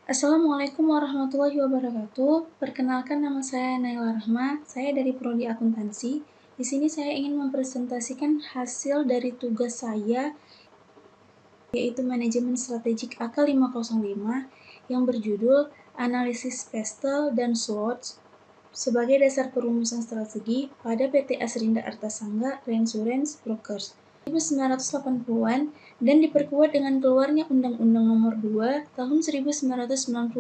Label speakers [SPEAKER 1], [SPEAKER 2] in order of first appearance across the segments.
[SPEAKER 1] Assalamualaikum warahmatullahi wabarakatuh. Perkenalkan nama saya Naila Rahma. Saya dari Prodi Akuntansi. Di sini saya ingin mempresentasikan hasil dari tugas saya yaitu Manajemen Strategik AK505 yang berjudul Analisis Pestel dan SWOT sebagai dasar perumusan strategi pada PT Asrinda Artasangga Reinsurance Brokers 1980-an dan diperkuat dengan keluarnya Undang-Undang Nomor 2 Tahun 1992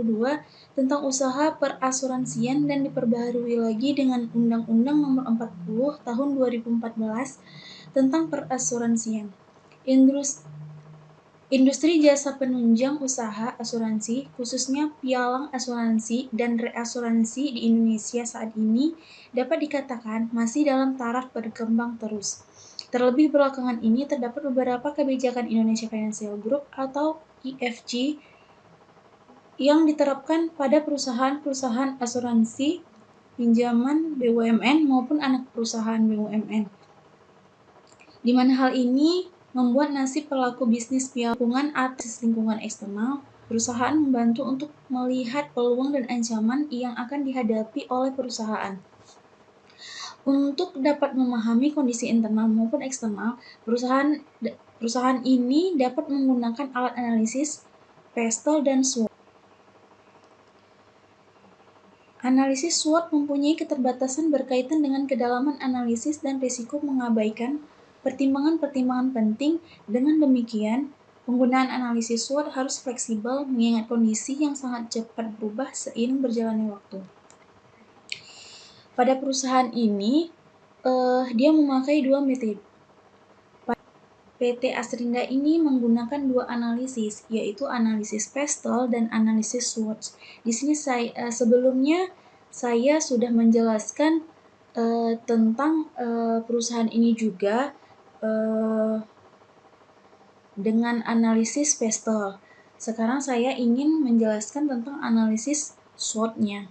[SPEAKER 1] tentang usaha perasuransian dan diperbaharui lagi dengan Undang-Undang Nomor 40 Tahun 2014 tentang perasuransian. Industri jasa penunjang usaha asuransi, khususnya pialang asuransi dan reasuransi di Indonesia saat ini dapat dikatakan masih dalam taraf berkembang terus. Terlebih belakangan ini terdapat beberapa kebijakan Indonesia Financial Group atau IFG yang diterapkan pada perusahaan-perusahaan asuransi, pinjaman BUMN maupun anak perusahaan BUMN. Di mana hal ini membuat nasib pelaku bisnis lingkungan atas lingkungan eksternal, perusahaan membantu untuk melihat peluang dan ancaman yang akan dihadapi oleh perusahaan. Untuk dapat memahami kondisi internal maupun eksternal, perusahaan ini dapat menggunakan alat analisis Pestel dan SWOT. Analisis SWOT mempunyai keterbatasan berkaitan dengan kedalaman analisis dan risiko mengabaikan pertimbangan-pertimbangan penting. Dengan demikian, penggunaan analisis SWOT harus fleksibel mengingat kondisi yang sangat cepat berubah seiring berjalannya waktu. Pada perusahaan ini, dia memakai dua metode. PT Asrinda ini menggunakan dua analisis, yaitu analisis Pestel dan analisis SWOT. Di sini sebelumnya saya sudah menjelaskan tentang perusahaan ini juga dengan analisis Pestel. Sekarang saya ingin menjelaskan tentang analisis SWOT-nya.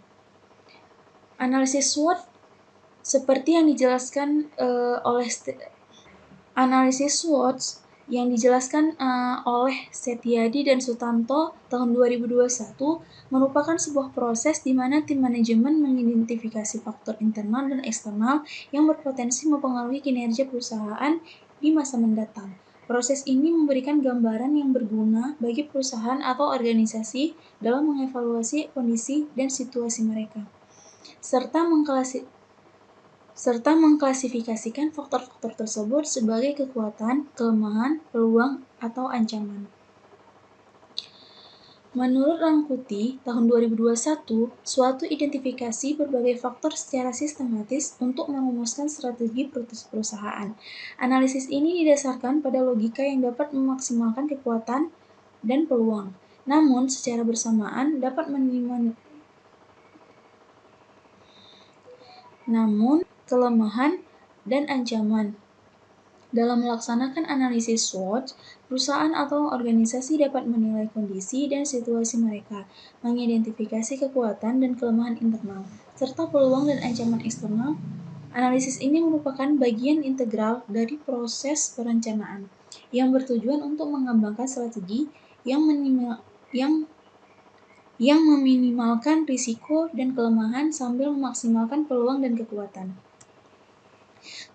[SPEAKER 1] Analisis SWOT seperti yang dijelaskan analisis SWOT yang dijelaskan oleh Setiadi dan Sutanto tahun 2021 merupakan sebuah proses di mana tim manajemen mengidentifikasi faktor internal dan eksternal yang berpotensi mempengaruhi kinerja perusahaan di masa mendatang. Proses ini memberikan gambaran yang berguna bagi perusahaan atau organisasi dalam mengevaluasi kondisi dan situasi mereka, serta mengklasifikasikan faktor-faktor tersebut sebagai kekuatan, kelemahan, peluang, atau ancaman. Menurut Rangkuti, tahun 2021, suatu identifikasi berbagai faktor secara sistematis untuk merumuskan strategi perusahaan. Analisis ini didasarkan pada logika yang dapat memaksimalkan kekuatan dan peluang, namun secara bersamaan dapat kelemahan dan ancaman. Dalam melaksanakan analisis SWOT, perusahaan atau organisasi dapat menilai kondisi dan situasi mereka, mengidentifikasi kekuatan dan kelemahan internal, serta peluang dan ancaman eksternal. Analisis ini merupakan bagian integral dari proses perencanaan yang bertujuan untuk mengembangkan strategi yang meminimalkan risiko dan kelemahan sambil memaksimalkan peluang dan kekuatan.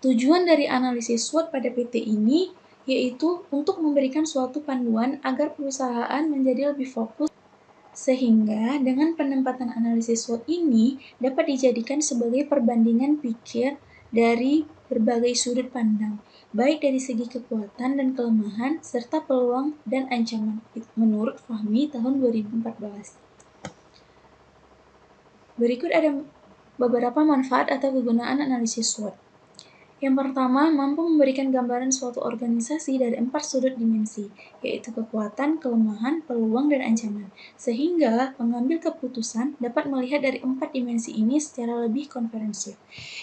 [SPEAKER 1] Tujuan dari analisis SWOT pada PT ini yaitu untuk memberikan suatu panduan agar perusahaan menjadi lebih fokus, sehingga dengan penempatan analisis SWOT ini dapat dijadikan sebagai perbandingan pikir dari berbagai sudut pandang, baik dari segi kekuatan dan kelemahan serta peluang dan ancaman, menurut Fahmi tahun 2014. Berikut ada beberapa manfaat atau kegunaan analisis SWOT. Yang pertama, mampu memberikan gambaran suatu organisasi dari 4 sudut dimensi, yaitu kekuatan, kelemahan, peluang, dan ancaman, sehingga pengambil keputusan dapat melihat dari 4 dimensi ini secara lebih komprehensif.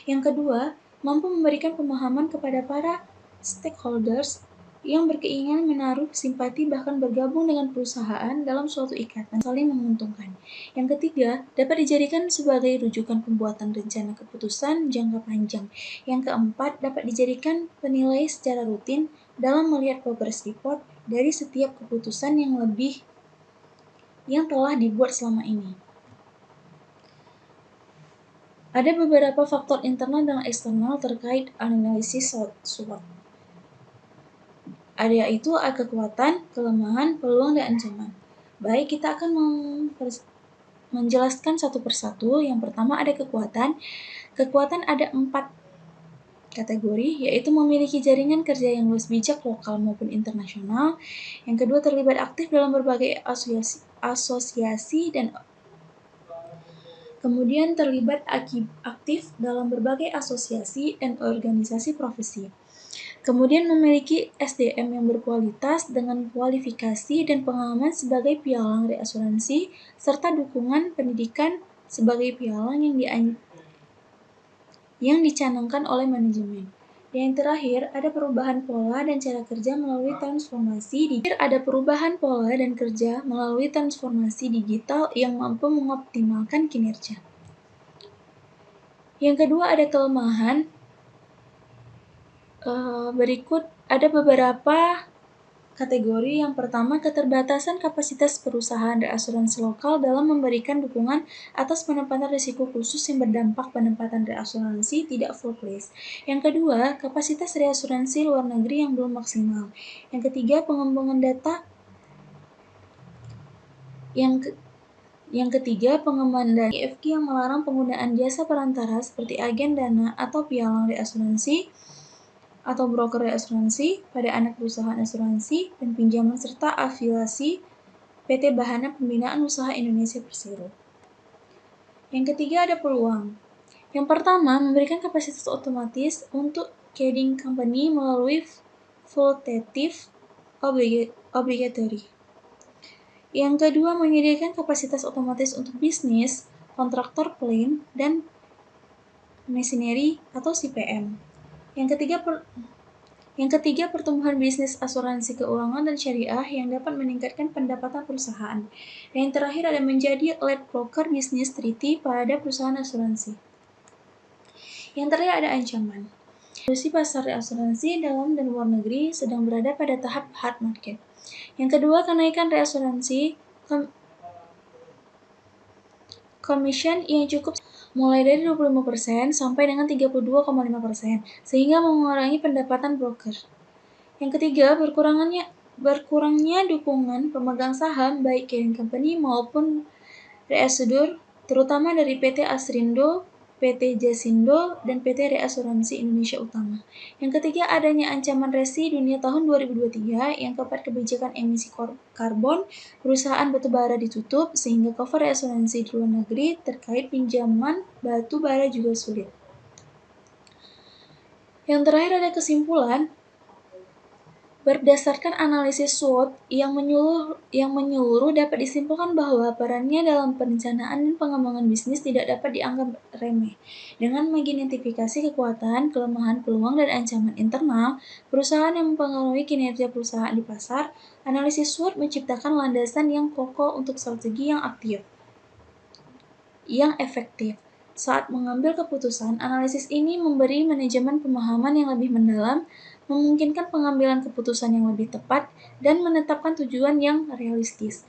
[SPEAKER 1] Yang kedua, mampu memberikan pemahaman kepada para stakeholders yang berkeinginan menaruh simpati bahkan bergabung dengan perusahaan dalam suatu ikatan saling menguntungkan. Yang ketiga, dapat dijadikan sebagai rujukan pembuatan rencana keputusan jangka panjang. Yang keempat, dapat dijadikan penilai secara rutin dalam melihat progress report dari setiap keputusan yang yang telah dibuat selama ini. Ada beberapa faktor internal dan eksternal terkait analisis SWOT. Ada yaitu kekuatan, kelemahan, peluang, dan ancaman. Baik, kita akan menjelaskan satu persatu. Yang pertama ada kekuatan. Kekuatan ada 4 kategori, yaitu memiliki jaringan kerja yang luas bijak lokal maupun internasional. Yang kedua, terlibat aktif dalam berbagai asosiasi dan kemudian terlibat aktif dalam berbagai asosiasi dan organisasi profesi. Kemudian memiliki SDM yang berkualitas dengan kualifikasi dan pengalaman sebagai pialang reasuransi, serta dukungan pendidikan sebagai pialang yang dicanangkan oleh manajemen. Dan yang terakhir, ada perubahan pola dan cara kerja melalui transformasi digital yang mampu mengoptimalkan kinerja. Yang kedua ada kelemahan. Berikut ada beberapa kategori. Yang pertama, keterbatasan kapasitas perusahaan reasuransi lokal dalam memberikan dukungan atas penempatan risiko khusus yang berdampak penempatan reasuransi tidak full place. Yang kedua, kapasitas reasuransi luar negeri yang belum maksimal. Yang ketiga, pengembangan data. Yang ketiga, pengembangan dana IFG yang melarang penggunaan jasa perantara seperti agen dana atau pialang reasuransi atau broker reasuransi pada anak perusahaan asuransi dan pinjaman serta afiliasi PT Bahana Pembinaan Usaha Indonesia Persero. Yang ketiga ada peluang. Yang pertama, memberikan kapasitas otomatis untuk trading company melalui facultative obligatory. Yang kedua, menyediakan kapasitas otomatis untuk bisnis, kontraktor plain, dan machinery atau CPM. Yang ketiga, pertumbuhan bisnis asuransi keuangan dan syariah yang dapat meningkatkan pendapatan perusahaan. Dan yang terakhir ada menjadi lead broker bisnis treaty pada perusahaan asuransi. Yang terakhir ada ancaman. Kondisi pasar reasuransi dalam dan luar negeri sedang berada pada tahap hard market. Yang kedua, kenaikan reasuransi commission yang cukup mulai dari 25% sampai dengan 32,5%, sehingga mengurangi pendapatan broker. Yang ketiga, berkurangnya dukungan pemegang saham baik clearing company maupun reasudor, terutama dari PT Asrindo, PT Jasindo, dan PT Reasuransi Indonesia Utama. Yang ketiga, adanya ancaman resi dunia tahun 2023. Yang keempat, kebijakan emisi karbon, perusahaan batubara ditutup, sehingga cover reasuransi di luar negeri terkait pinjaman batu bara juga sulit. Yang terakhir ada kesimpulan. Berdasarkan analisis SWOT yang menyeluruh dapat disimpulkan bahwa perannya dalam perencanaan dan pengembangan bisnis tidak dapat dianggap remeh. Dengan mengidentifikasi kekuatan, kelemahan, peluang, dan ancaman internal perusahaan yang mempengaruhi kinerja perusahaan di pasar, analisis SWOT menciptakan landasan yang kokoh untuk strategi yang efektif. Saat mengambil keputusan, analisis ini memberi manajemen pemahaman yang lebih mendalam, memungkinkan pengambilan keputusan yang lebih tepat, dan menetapkan tujuan yang realistis.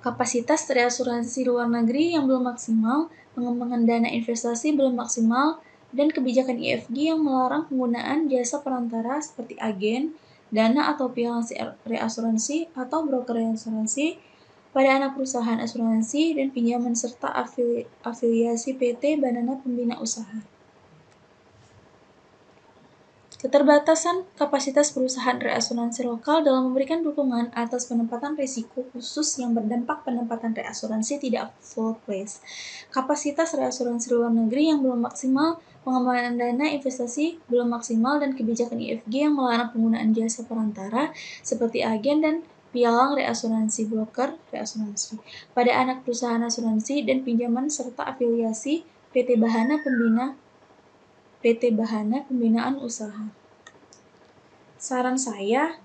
[SPEAKER 1] Kapasitas reasuransi luar negeri yang belum maksimal, pengembangan dana investasi belum maksimal, dan kebijakan IFG yang melarang penggunaan jasa perantara seperti agen, dana atau pialang reasuransi atau broker reasuransi pada anak perusahaan asuransi dan pinjaman serta afiliasi PT Bahana Pembina Usaha. Keterbatasan kapasitas perusahaan reasuransi lokal dalam memberikan dukungan atas penempatan risiko khusus yang berdampak penempatan reasuransi tidak full place. Kapasitas reasuransi luar negeri yang belum maksimal, pengembangan dana investasi belum maksimal, dan kebijakan IFG yang melarang penggunaan jasa perantara seperti agen dan pialang reasuransi broker reasuransi pada anak perusahaan asuransi dan pinjaman serta afiliasi PT Bahana Pembinaan Usaha. Saran saya,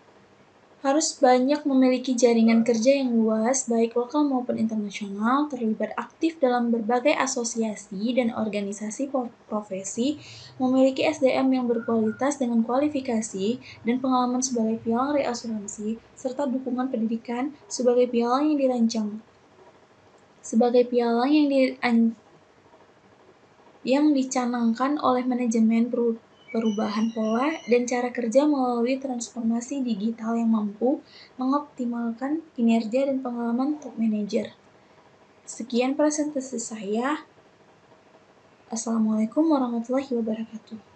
[SPEAKER 1] harus banyak memiliki jaringan kerja yang luas, baik lokal maupun internasional, terlibat aktif dalam berbagai asosiasi dan organisasi profesi, memiliki SDM yang berkualitas dengan kualifikasi dan pengalaman sebagai pialang reasuransi, serta dukungan pendidikan sebagai pialang yang dirancang. Sebagai pialang yang dicanangkan oleh manajemen perubahan pola dan cara kerja melalui transformasi digital yang mampu mengoptimalkan kinerja dan pengalaman top manajer. Sekian presentasi saya. Assalamualaikum warahmatullahi wabarakatuh.